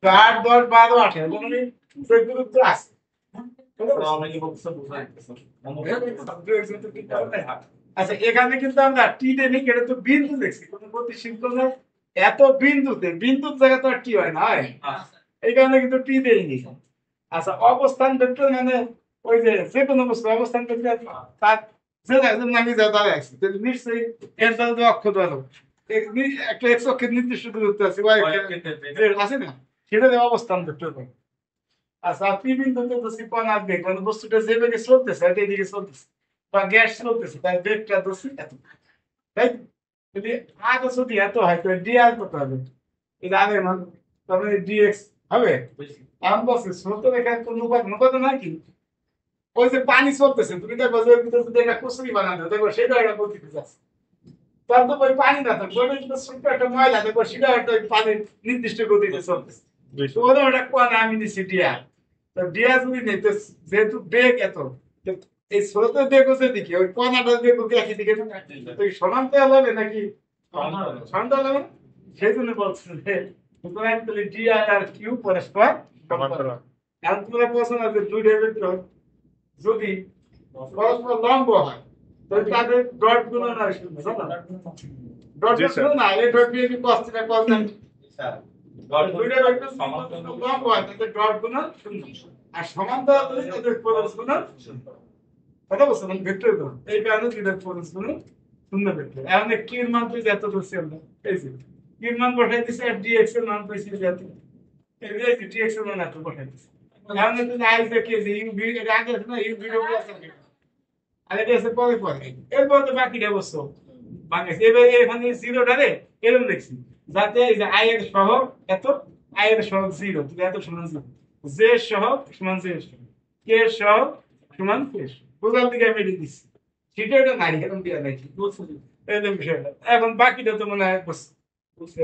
আট দশ বারো আঠেরো মানে সেগুলো তো আছে। আচ্ছা এখানে কিন্তু আমরা টি দেনি, এটা তো বিন্দু দেখছি কোন গতিশীল কোন এত বিন্দুতে বিন্দুর জায়গা তো আর টি হয় না, হয় এই কারণে কিন্তু টি দেয়নি। আচ্ছা অবস্থান ভেক্টর মানে ওই যে কোনো বস্তু অবস্থান ভেক্টর তার যে একজন নামি যা দাঁড়ায় আছে তাহলে নিশ্চয়ই এর দ্বারা যে অক্ষ ধরো একটা এক্স অক্ষের নির্দিষ্ট দূরত্ব আছে y আছে না, সেটা অবস্থান ভেক্টর বলে। আচ্ছা পি বিন্দুতে তো সিপন আর বেগ মানে বস্তুটা যে বেগে চলতেছে এটা এদিকে চলতেছে বা গ্যাস চলতেছে তার বেগটা তো এত, তাই যদি আগে যদি এত হয় তো ডি আর কত হবে, এটা আগে মান তাহলে ডিএক্স হবে। এখন বলছে স্রোত রেখা কোন অনুপাত অনুপাত নাকি ওই যে পানি চলতেছে তুমি দেখো যে ভিতরে যদি একটা কুসুরি বানানো দেখো সেটা একটা গতিতে যাচ্ছে, তার তো ওই পানি না থাকবে ওই কিন্তু ছোট্ট একটা ময়লা দেখো সেটা একটা পানির নির্দিষ্ট গতিতে চলতেছে, তো ওরা ওটা কোন আমি নিচ্ছি ডিআর। তো ডিআর যদি নেই তো যেহেতু বেগ এত তো এই স্রোতের বেগ হচ্ছে দিকে ওই কণাটার বেগ কি একই দিকে না, তো এই সমান্তরাল হবে নাকি সমান্তরাল হবে না? সেই জন্য বলছে যে সুতরাং তাহলে ডিআর আর কিউ পরস্পর সমান্তরাল। এখন তোমরা প্রশ্ন আছে দুইটা ভেক্টর যদি পরস্পর লম্ব হয় তাহলে তাদের ডট গুণন হয় শূন্য, জানো ডট গুণন না এই ডট দিয়ে cos থিটা cos দুইটা ভেক্টর সমান্তরাল লম্ব হয় তাদের ডট গুণন শূন্য আর সমান্তরাল হলে তাদের ক্রস গুণন শূন্য। কথা বুঝছো মানে ভেক্টর গুণ এই কারণে দুইটা ক্রস গুণন শূন্য ভেক্টর। এখন কির মান তুই এত দূর আমরা এই যে কির মান বসাই দিছি আর ডিএক্স এর মান পাইছি এত, এই যে ডিএক্স এর মান এত বসাই দিছি। এখন তুই আই দেখে যে ইউ বি এর আগে আছে না ইউ ভিডিও আছে আর এটা আছে পরে পরে এরপর তো বাকিটা বসছো বাংলাদেশ এবার এখানে জিরোটা রে এরকম দেখছি যাতে এই যে আই এর সহগ এত আই এর সহগ জিরো তুমি এত সমান জিরো জে সহগ সমান জে সহগ কে এর সহগ সমান কে বোঝার দিকে আমি এটা দিচ্ছি সেটা এটা নাই এরকম দিয়া নাই বুঝছো এই বিষয়টা এখন বাকিটা তো মনে হয় বুঝছো বুঝতে